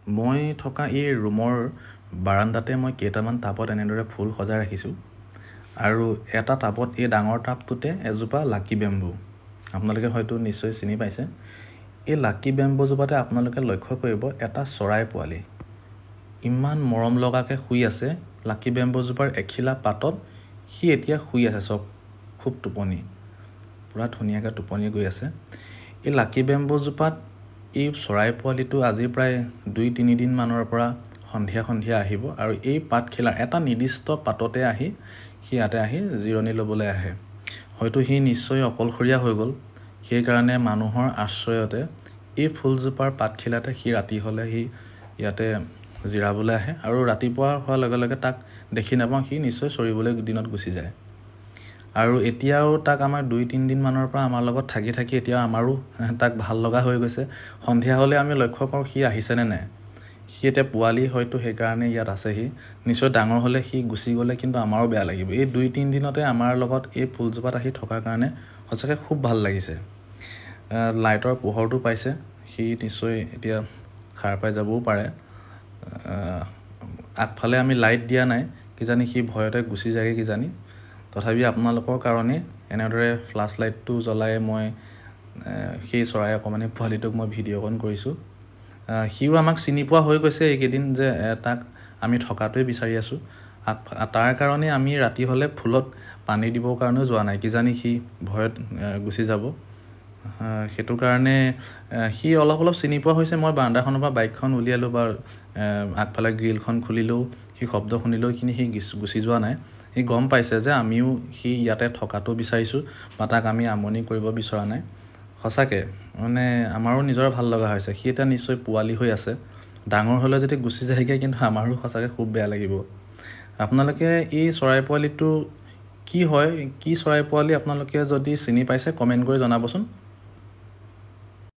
মই থকা এই ৰুমৰ বাৰান্দাতে মই কেইটামান টাবত এনেদৰে ফুল সজাই ৰাখিছোঁ আৰু এটা টাবত এই ডাঙৰ টাবটোতে এজোপা লাকি বেম্বু আপোনালোকে হয়তো নিশ্চয় চিনি পাইছে। এই লাকি বেম্বুজোপাতে আপোনালোকে লক্ষ্য কৰিব এটা চৰাই পোৱালি ইমান মৰম লগাকৈ শুই আছে। লাকি বেম্বুজোপাৰ এখিলা পাতত সি এতিয়া শুই আছে, চব খুব টোপনি, পূৰা ধুনীয়াকৈ টোপনি গৈ আছে। এই লাকি বেম্বুজোপাত এই চৰাই পোৱালিটো আজি প্ৰায় 2-3 দিন মানৰ পৰা সন্ধিয়া সন্ধিয়া আহিব আৰু এই পাতখিলা এটা নিৰ্দিষ্ট পাততে আহি সি ইয়াতে আহি জিৰণি ল'বলৈ আহে। হয়তো সি নিশ্চয় অকলশৰীয়া হৈ গ'ল, সেইকাৰণে মানুহৰ আশ্ৰয়তে এই ফুলজোপাৰ পাতখিলাতে সি ৰাতি হ'লে সি ইয়াতে জিৰাবলৈ আহে আৰু ৰাতিপুৱা হোৱাৰ লগে লগে তাক দেখি নাপাওঁ, সি নিশ্চয় চৰিবলৈ দিনত গুচি যায়। আৰু এতিয়াও তাক আমাৰ 2-3 দিন মানৰ পৰা আমাৰ লগত থাকি থাকি এতিয়া আমাৰো তাক ভাল লগা হৈ গৈছে। সন্ধিয়া হ'লে আমি লক্ষ্য কৰোঁ সি আহিছেনে নাই। সি এতিয়া পোৱালি হয়তো সেইকাৰণে ইয়াত আছেহি, নিশ্চয় ডাঙৰ হ'লে সি গুচি গ'লে কিন্তু আমাৰো বেয়া লাগিব। এই 2-3 দিনতে আমাৰ লগত এই ফুলজোপাত আহি থকাৰ কাৰণে সঁচাকৈ খুব ভাল লাগিছে। লাইটৰ পোহৰটো পাইছে, সি নিশ্চয় এতিয়া সাৰ পাই যাবও পাৰে। আগফালে আমি লাইট দিয়া নাই, কিজানি সি ভয়তে গুচি যায়গৈ কিজানি। তথাপি আপোনালোকৰ কাৰণে এনেদৰে ফ্লাছ লাইটটো জ্বলাই মই সেই চৰাই অকণমানি পোৱালিটোক মই ভিডিঅ'কণ কৰিছোঁ। সিও আমাক চিনি পোৱা হৈ গৈছে এইকেইদিন যে তাক আমি থকাটোৱে বিচাৰি আছোঁ। তাৰ কাৰণে আমি ৰাতি হ'লে ফুলত পানী দিবৰ কাৰণেও যোৱা নাই, কিজানি সি ভয়ত গুচি যাব। সেইটো কাৰণে সি অলপ অলপ চিনি পোৱা হৈছে। মই বাৰান্দাখনৰ পৰা বাইকখন উলিয়ালোঁ বা আগফালে গ্ৰিলখন খুলিলেও সি শব্দ শুনিলেও সি গুচি যোৱা নাই। সি গম পাইছে যে আমিও সি ইয়াতে থকাটো বিচাৰিছোঁ বা তাক আমি আমনি কৰিব বিচৰা নাই। সঁচাকৈ মানে আমাৰো নিজৰ ভাল লগা হৈছে। সি এতিয়া নিশ্চয় পোৱালি হৈ আছে, ডাঙৰ হ'লে যদি গুচি যায়গৈ কিন্তু আমাৰো সঁচাকৈ খুব বেয়া লাগিব। আপোনালোকে এই চৰাই পোৱালিটো কি হয়, কি চৰাই পোৱালি আপোনালোকে যদি চিনি পাইছে কমেণ্ট কৰি জনাবচোন।